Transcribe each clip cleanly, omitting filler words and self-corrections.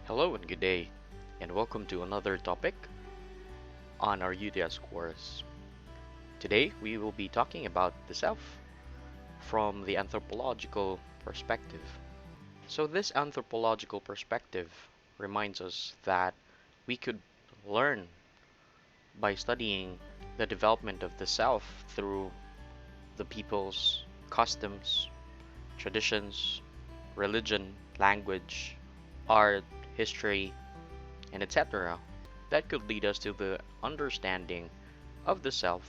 Hello and good day, and welcome to another topic on our UTS course. Today we will be talking about the self from the anthropological perspective. So, this anthropological perspective reminds us that we could learn by studying the development of the self through the people's customs, traditions, religion, language, art, history, and etc. That could lead us to the understanding of the self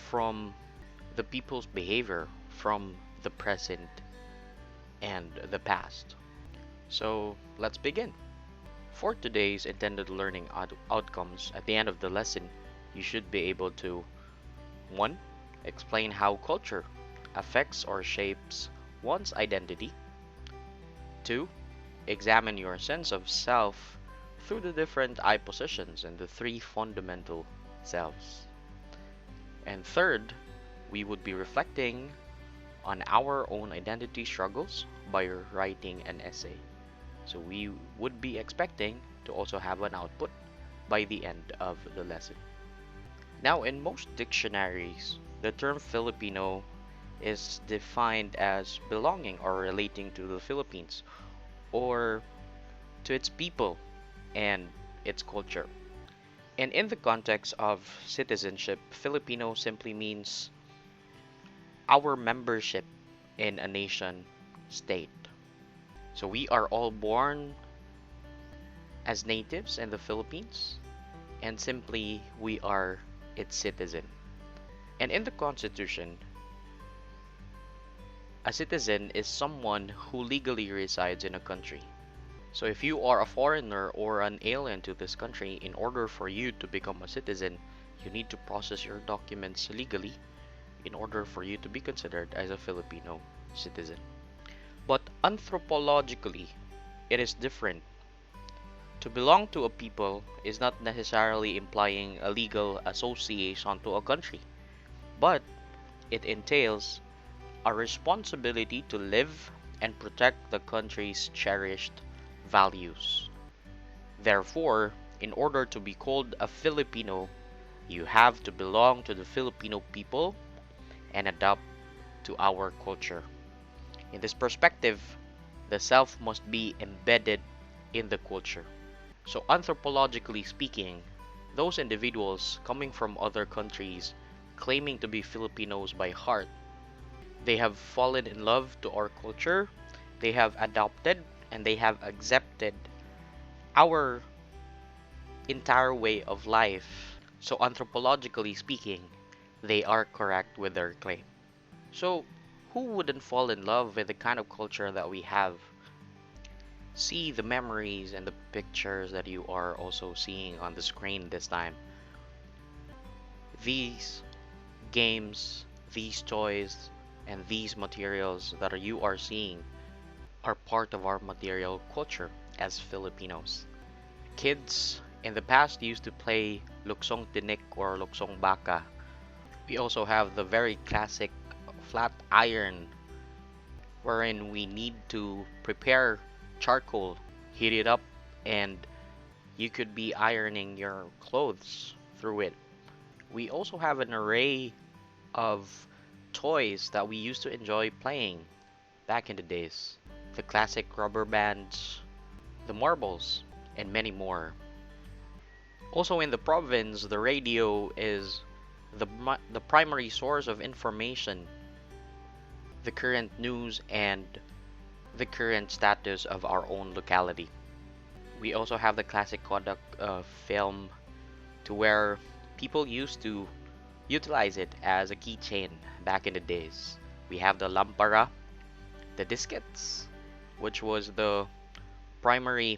from the people's behavior from the present and the past. So let's begin. For today's intended learning outcomes, at the end of the lesson, you should be able to 1. Explain how culture affects or shapes one's identity. 2. Examine your sense of self through the different I positions and the three fundamental selves. And third, we would be reflecting on our own identity struggles by writing an essay. So we would be expecting to also have an output by the end of the lesson. Now, in most dictionaries, the term Filipino is defined as belonging or relating to the Philippines or to its people and its culture. And in the context of citizenship, Filipino simply means our membership in a nation state. So we are all born as natives in the Philippines, and simply we are its citizen. And in the Constitution, a citizen is someone who legally resides in a country. So if you are a foreigner or an alien to this country, in order for you to become a citizen, you need to process your documents legally in order for you to be considered as a Filipino citizen. But anthropologically, it is different. To belong to a people is not necessarily implying a legal association to a country, but it entails a responsibility to live and protect the country's cherished values. Therefore, in order to be called a Filipino, you have to belong to the Filipino people and adapt to our culture. In this perspective, the self must be embedded in the culture. So, anthropologically speaking, those individuals coming from other countries claiming to be Filipinos by heart, they have fallen in love to our culture, they have adopted and they have accepted our entire way of life. So, anthropologically speaking, they are correct with their claim. So, who wouldn't fall in love with the kind of culture that we have? See the memories and the pictures that you are also seeing on the screen this time. These games, these toys, and these materials that you are seeing are part of our material culture as Filipinos. Kids in the past used to play luksong tinik or luksong baka. We also have the very classic flat iron wherein we need to prepare charcoal, heat it up, and you could be ironing your clothes through it. We also have an array of toys that we used to enjoy playing back in the days. The classic rubber bands, the marbles, and many more. Also in the province, the radio is the primary source of information, the current news, and the current status of our own locality. We also have the classic Kodak film to where people used to utilize it as a keychain back in the days. We have the lampara, the diskettes, which was the primary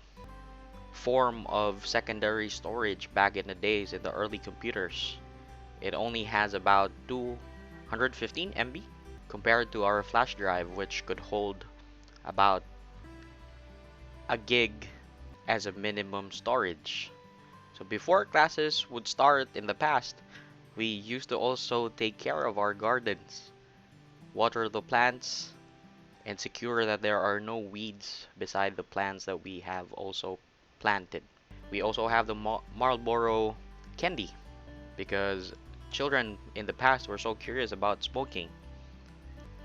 form of secondary storage back in the days in the early computers. It only has about 215 MB compared to our flash drive, which could hold about a gig as a minimum storage. So before classes would start in the past, we used to also take care of our gardens, water the plants, and secure that there are no weeds beside the plants that we have also planted. We also have the Marlboro candy because children in the past were so curious about smoking.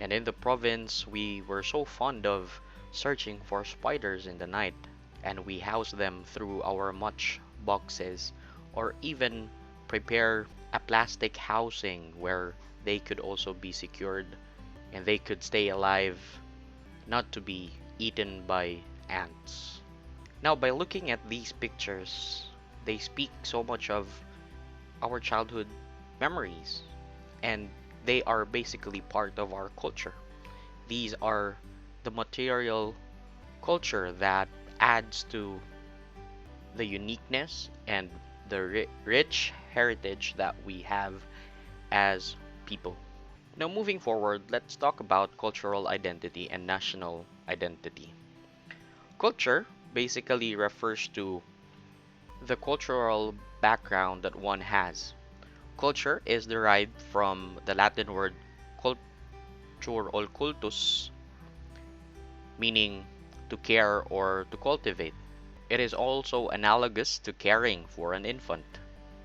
And in the province, we were so fond of searching for spiders in the night, and we housed them through our match boxes or even prepare a plastic housing where they could also be secured and they could stay alive, not to be eaten by ants. Now, by looking at these pictures, they speak so much of our childhood memories, and they are basically part of our culture. These are the material culture that adds to the uniqueness and the rich heritage that we have as people. Now, moving forward, let's talk about cultural identity and national identity. Culture basically refers to the cultural background that one has. Culture is derived from the Latin word culture or cultus, meaning to care or to cultivate. It is also analogous to caring for an infant.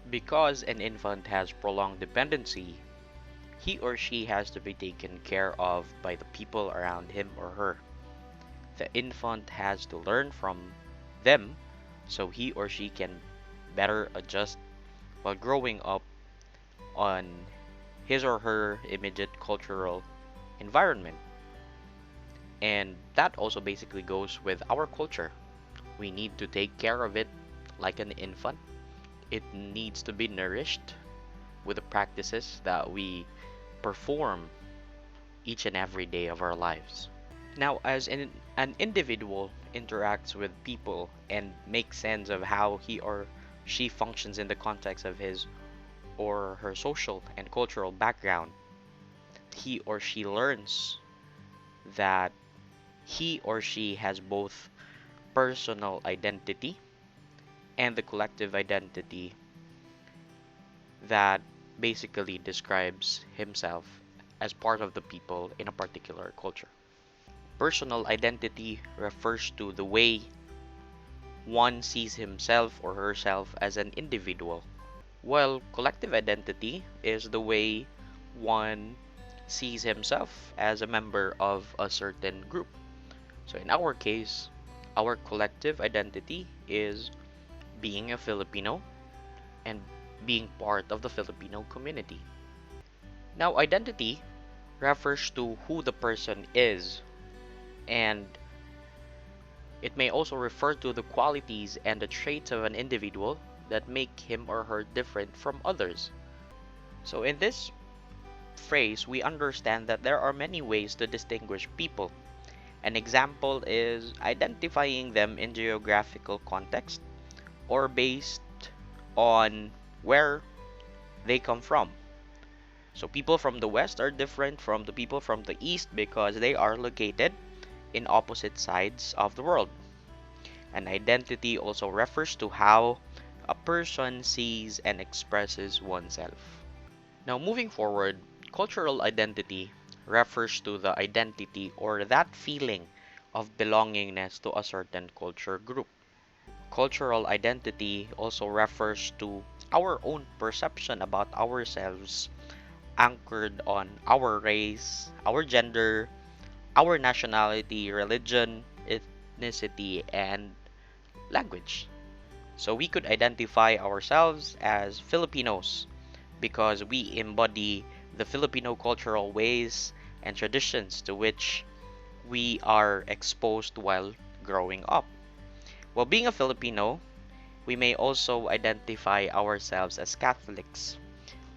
Because an infant has prolonged dependency, he or she has to be taken care of by the people around him or her. The infant has to learn from them so he or she can better adjust while growing up on his or her immediate cultural environment. And that also basically goes with our culture. We need to take care of it like an infant. It needs to be nourished with the practices that we perform each and every day of our lives. Now, as an individual interacts with people and makes sense of how he or she functions in the context of his or her social and cultural background, he or she learns that he or she has both personal identity and the collective identity that basically describes himself as part of the people in a particular culture. Personal identity refers to the way one sees himself or herself as an individual, while collective identity is the way one sees himself as a member of a certain group. So in our case, our collective identity is being a Filipino and being part of the Filipino community. Now, identity refers to who the person is, and it may also refer to the qualities and the traits of an individual that make him or her different from others. So, in this phrase, we understand that there are many ways to distinguish people. An example is identifying them in geographical context or based on where they come from. So people from the West are different from the people from the East because they are located in opposite sides of the world. And identity also refers to how a person sees and expresses oneself. Now, moving forward, cultural identity refers to the identity or that feeling of belongingness to a certain culture group. Cultural identity also refers to our own perception about ourselves anchored on our race, our gender, our nationality, religion, ethnicity, and language. So we could identify ourselves as Filipinos because we embody the Filipino cultural ways and traditions to which we are exposed while growing up. While being a Filipino, we may also identify ourselves as Catholics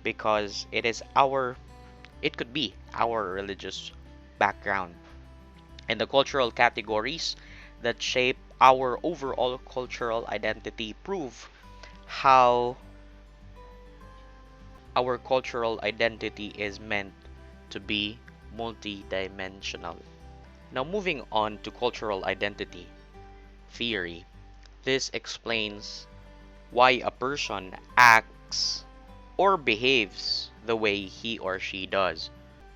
because it could be our religious background. And the cultural categories that shape our overall cultural identity prove how our cultural identity is meant to be multidimensional. Now, moving on to cultural identity theory. This explains why a person acts or behaves the way he or she does.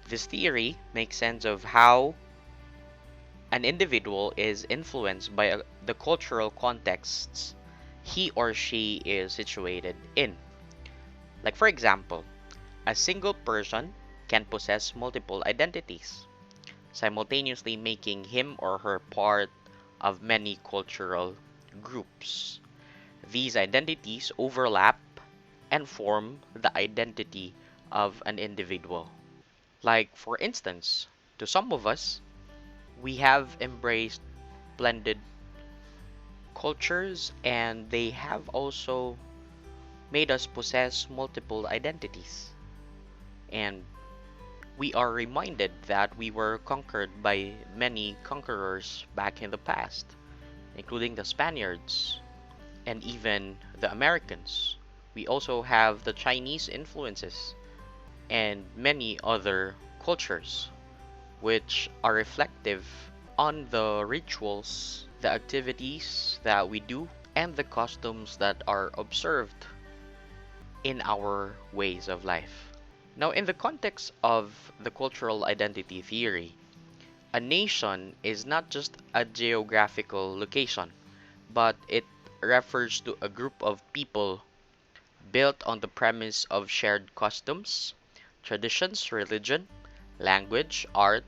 This theory makes sense of how an individual is influenced by the cultural contexts he or she is situated in. Like, for example, a single person can possess multiple identities, simultaneously making him or her part of many cultural groups. These identities overlap and form the identity of an individual. Like, for instance, to some of us, we have embraced blended cultures and they have also made us possess multiple identities. And we are reminded that we were conquered by many conquerors back in the past, including the Spaniards and even the Americans. We also have the Chinese influences and many other cultures, which are reflective on the rituals, the activities that we do, and the customs that are observed in our ways of life. Now, in the context of the cultural identity theory, a nation is not just a geographical location, but it refers to a group of people built on the premise of shared customs, traditions, religion, language, art,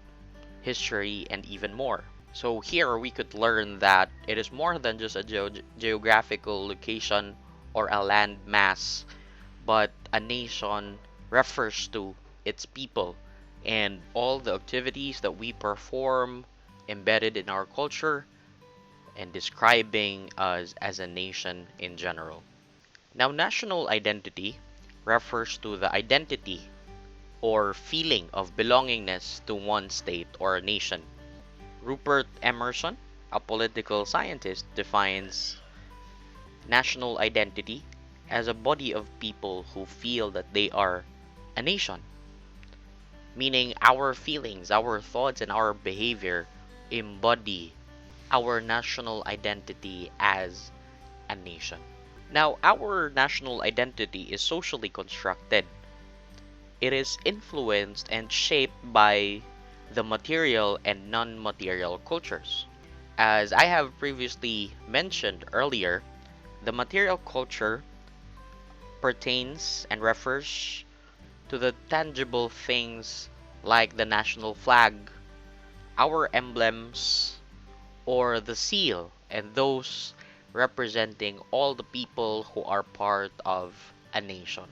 history, and even more. So here we could learn that it is more than just a geographical location or a land mass, but a nation refers to its people and all the activities that we perform embedded in our culture and describing us as a nation in general. Now, national identity refers to the identity or feeling of belongingness to one state or a nation. Rupert Emerson, a political scientist, defines national identity as a body of people who feel that they are a nation, meaning our feelings, our thoughts, and our behavior embody our national identity as a nation. Now, our national identity is socially constructed. It is influenced and shaped by the material and non-material cultures. As I have previously mentioned earlier, the material culture pertains and refers to the tangible things like the national flag, our emblems, or the seal, and those representing all the people who are part of a nation.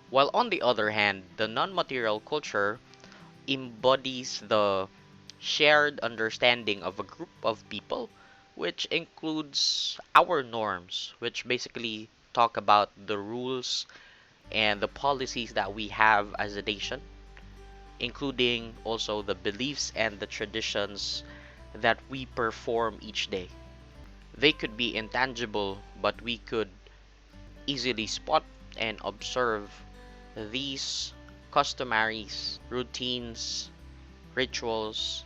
While on the other hand, the non-material culture embodies the shared understanding of a group of people, which includes our norms, which basically talk about the rules and the policies that we have as a nation, including also the beliefs and the traditions that we perform each day. They could be intangible, but we could easily spot and observe these customaries, routines, rituals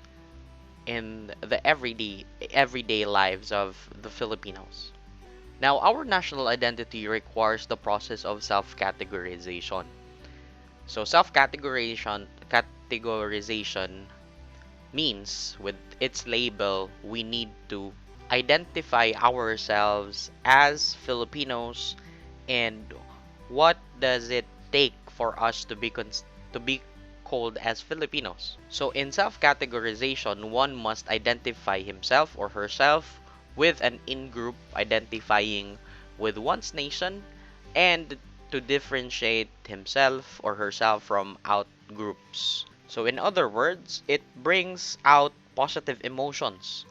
in the everyday lives of the Filipinos. Now, our national identity requires the process of self-categorization. So, categorization means with its label, we need to identify ourselves as Filipinos and what does it take for us to be called as Filipinos. So in self-categorization, one must identify himself or herself with an in-group identifying with one's nation and to differentiate himself or herself from out-groups. So in other words, it brings out positive emotions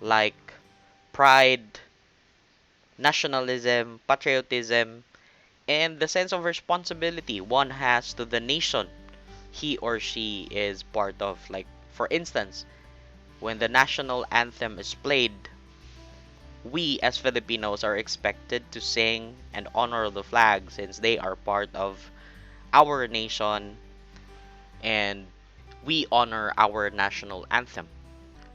like pride, nationalism, patriotism, and the sense of responsibility one has to the nation he or she is part of. Like, for instance, when the national anthem is played, we as Filipinos are expected to sing and honor the flag since they are part of our nation and we honor our national anthem.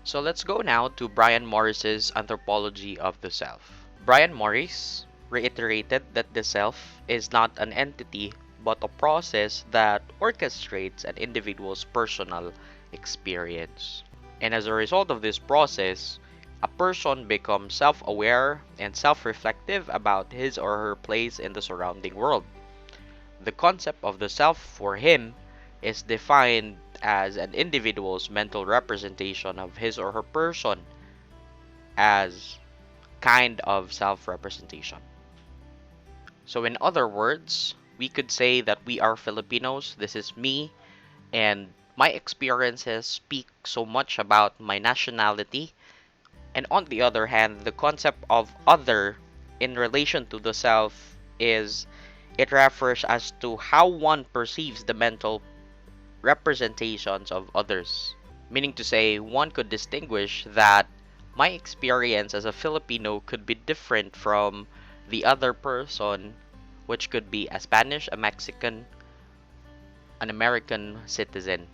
So let's go now to Brian Morris's Anthropology of the Self. Brian Morris reiterated that the self is not an entity but a process that orchestrates an individual's personal experience. And as a result of this process, a person becomes self-aware and self-reflective about his or her place in the surrounding world. The concept of the self for him is defined as an individual's mental representation of his or her person as kind of self-representation. So in other words, we could say that we are Filipinos, this is me, and my experiences speak so much about my nationality. And on the other hand, the concept of other in relation to the self is it refers as to how one perceives the mental representations of others. Meaning to say, one could distinguish that my experience as a Filipino could be different from the other person, which could be a Spanish, a Mexican, an American citizen.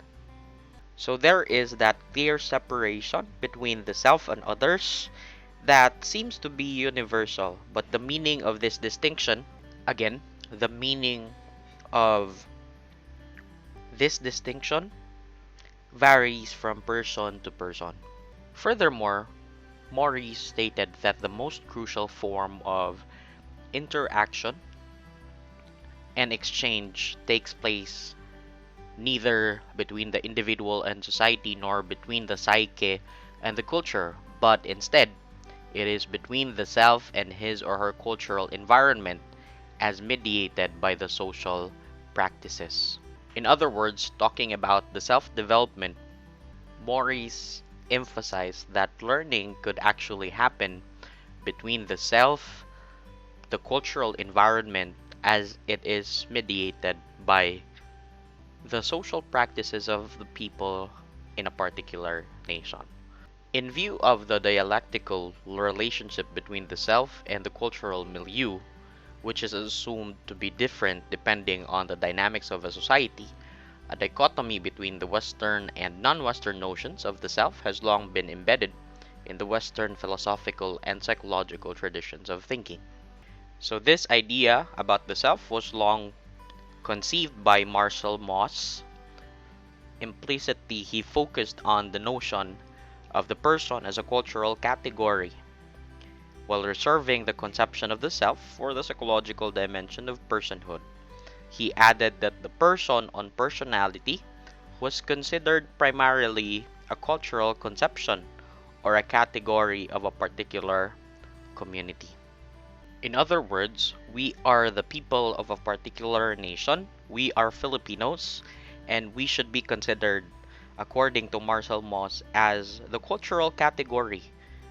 So there is that clear separation between the self and others that seems to be universal, but the meaning of this distinction, again, the meaning of this distinction varies from person to person. Furthermore, Maurice stated that the most crucial form of interaction and exchange takes place neither between the individual and society nor between the psyche and the culture, but instead, it is between the self and his or her cultural environment as mediated by the social practices. In other words, talking about the self-development, Maurice emphasized that learning could actually happen between the self, the cultural environment, as it is mediated by the social practices of the people in a particular nation. In view of the dialectical relationship between the self and the cultural milieu, which is assumed to be different depending on the dynamics of a society, a dichotomy between the Western and non-Western notions of the self has long been embedded in the Western philosophical and psychological traditions of thinking. So this idea about the self was long conceived by Marcel Mauss. Implicitly, he focused on the notion of the person as a cultural category, while reserving the conception of the self for the psychological dimension of personhood. He added that the person on personality was considered primarily a cultural conception or a category of a particular community. In other words, we are the people of a particular nation, we are Filipinos, and we should be considered, according to Marcel Mauss, as the cultural category,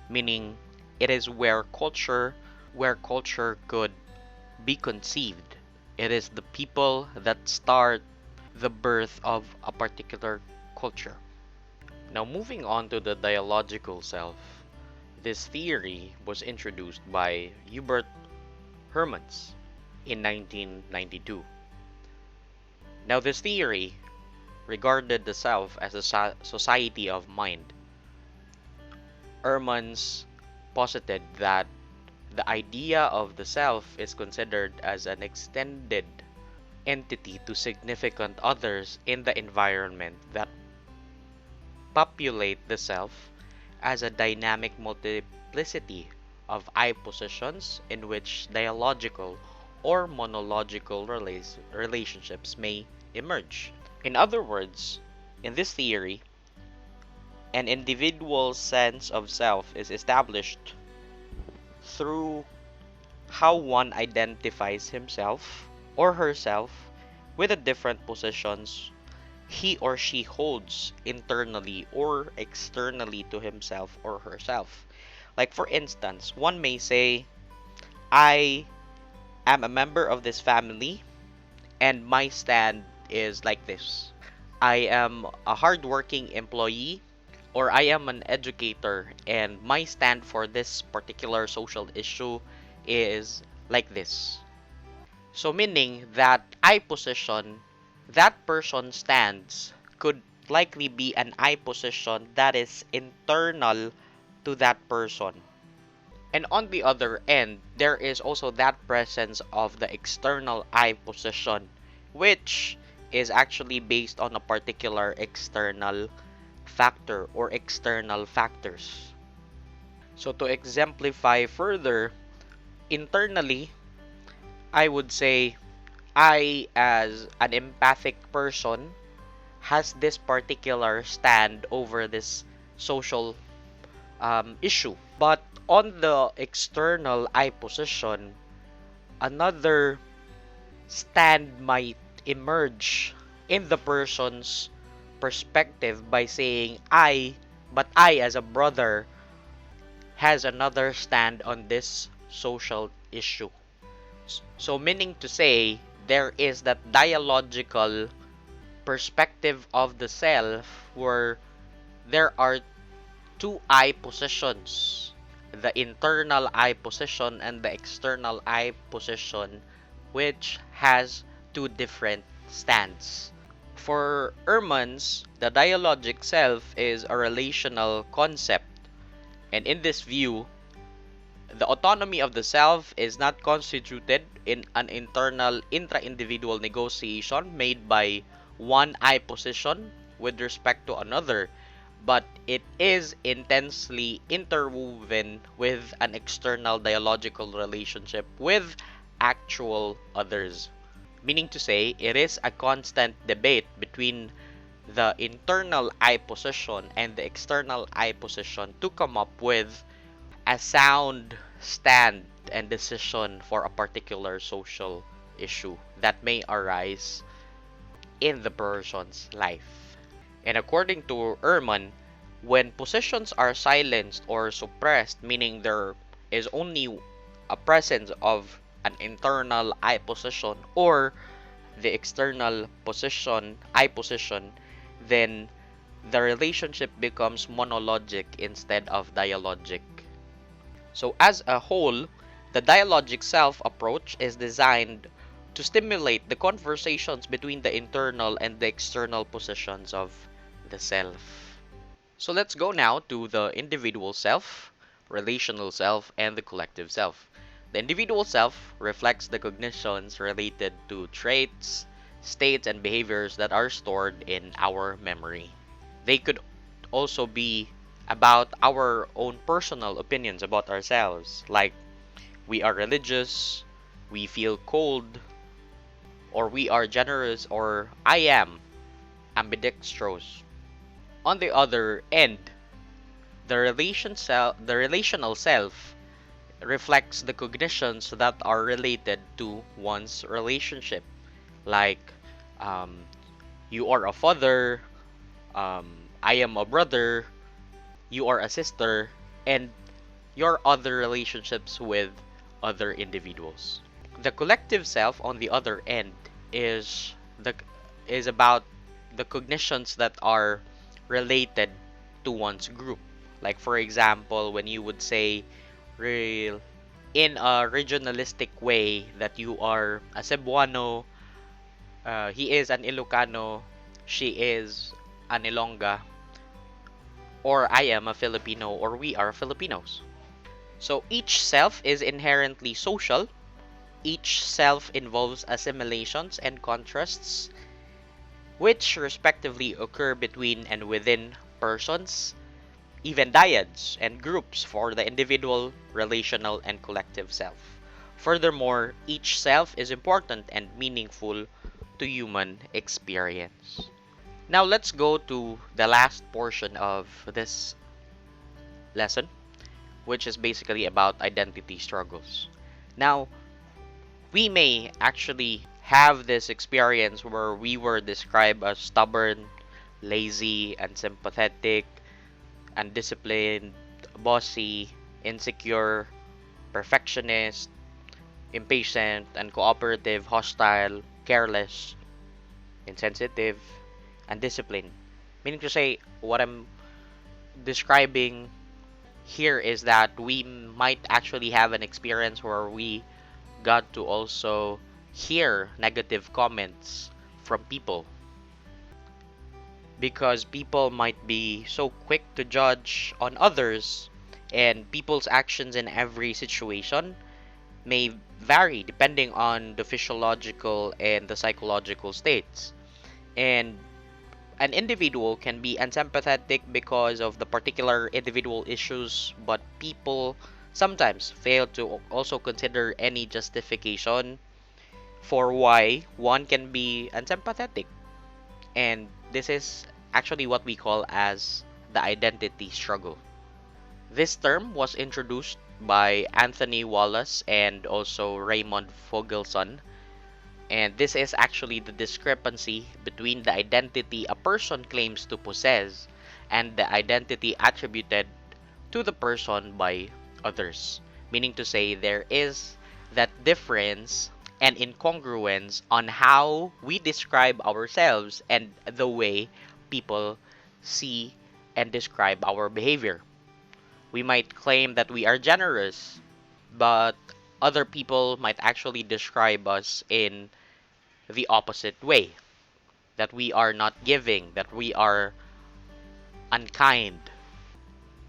meaning it is where culture could be conceived. It is the people that start the birth of a particular culture. Now moving on to the dialogical self. This theory was introduced by Hubert Hermans in 1992. Now this theory regarded the self as a society of mind. Hermans posited that the idea of the self is considered as an extended entity to significant others in the environment that populate the self as a dynamic multiplicity of I positions in which dialogical or monological relationships may emerge. In other words, in this theory, an individual's sense of self is established through how one identifies himself or herself with the different positions he or she holds internally or externally to himself or herself. Like for instance, one may say, I am a member of this family and my stand is like this. I am a hardworking employee or I am an educator and my stand for this particular social issue is like this. So meaning that I position that person stands could likely be an I position that is internal to that person. And on the other end, there is also that presence of the external I position, which is actually based on a particular external factor or external factors. So to exemplify further, internally, I would say I, as an empathic person, has this particular stand over this social issue. But on the external I position, another stand might emerge in the person's perspective by saying I as a brother has another stand on this social issue. So meaning to say, there is that dialogical perspective of the self where there are two I positions, the internal I position and the external I position, which has two different stands. For Ehrman's, the dialogic self is a relational concept, and in this view, the autonomy of the self is not constituted in an internal intra-individual negotiation made by one I position with respect to another, but it is intensely interwoven with an external dialogical relationship with actual others. Meaning to say, it is a constant debate between the internal I position and the external I position to come up with a sound stand and decision for a particular social issue that may arise in the person's life. And according to Ehrman, when positions are silenced or suppressed, meaning there is only a presence of an internal I position or the external position, I position, then the relationship becomes monologic instead of dialogic. So as a whole, the dialogic self approach is designed to stimulate the conversations between the internal and the external positions of the self. So let's go now to the individual self, relational self, and the collective self. The individual self reflects the cognitions related to traits, states, and behaviors that are stored in our memory. They could also be about our own personal opinions about ourselves, like we are religious, we feel cold, or we are generous, or I am ambidextrous. On the other end, the relational self reflects the cognitions that are related to one's relationship, like um, you are a father, I am a brother, you are a sister, and your other relationships with other individuals. The collective self, on the other end, is the is about the cognitions that are related to one's group. Like for example, when you would say real in a regionalistic way that you are a Cebuano, he is an Ilocano, she is an Ilongga, or I am a Filipino, or we are Filipinos. So each self is inherently social. Each self involves assimilations and contrasts, which respectively occur between and within persons, even dyads and groups for the individual, relational, and collective self. Furthermore, each self is important and meaningful to human experience. Now let's go to the last portion of this lesson, which is basically about identity struggles. Now, we may actually have this experience where we were described as stubborn, lazy, unsympathetic, undisciplined, bossy, insecure, perfectionist, impatient, uncooperative, hostile, careless, insensitive, undisciplined. Meaning to say, what I'm describing here is that we might actually have an experience where we got to also hear negative comments from people, because people might be so quick to judge on others, and people's actions in every situation may vary depending on the physiological and the psychological states. And an individual can be unsympathetic because of the particular individual issues, but people sometimes fail to also consider any justification for why one can be unsympathetic. And this is actually what we call as the identity struggle. This term was introduced by Anthony Wallace and also Raymond Fogelson. And this is actually the discrepancy between the identity a person claims to possess and the identity attributed to the person by others. Meaning to say, there is that difference and incongruence on how we describe ourselves and the way people see and describe our behavior. We might claim that we are generous, but other people might actually describe us in the opposite way, that we are not giving, that we are unkind,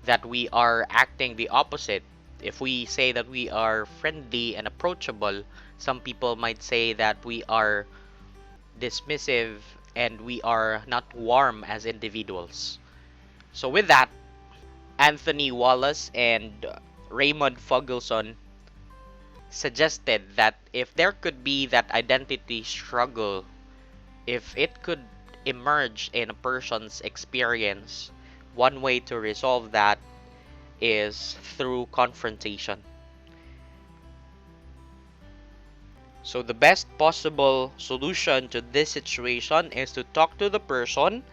that we are acting the opposite. If we say that we are friendly and approachable, some people might say that we are dismissive and we are not warm as individuals. So, with that, Anthony Wallace and Raymond Fogelson suggested that if there could be that identity struggle, if it could emerge in a person's experience, one way to resolve that is through confrontation. So, the best possible solution to this situation is to talk to the person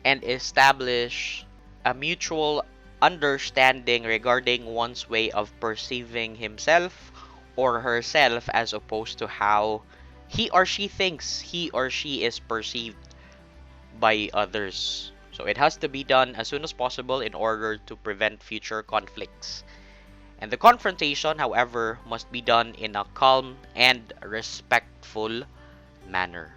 and establish a mutual understanding regarding one's way of perceiving himself or herself as opposed to how he or she thinks he or she is perceived by others. So it has to be done as soon as possible in order to prevent future conflicts. And the confrontation, however, must be done in a calm and respectful manner.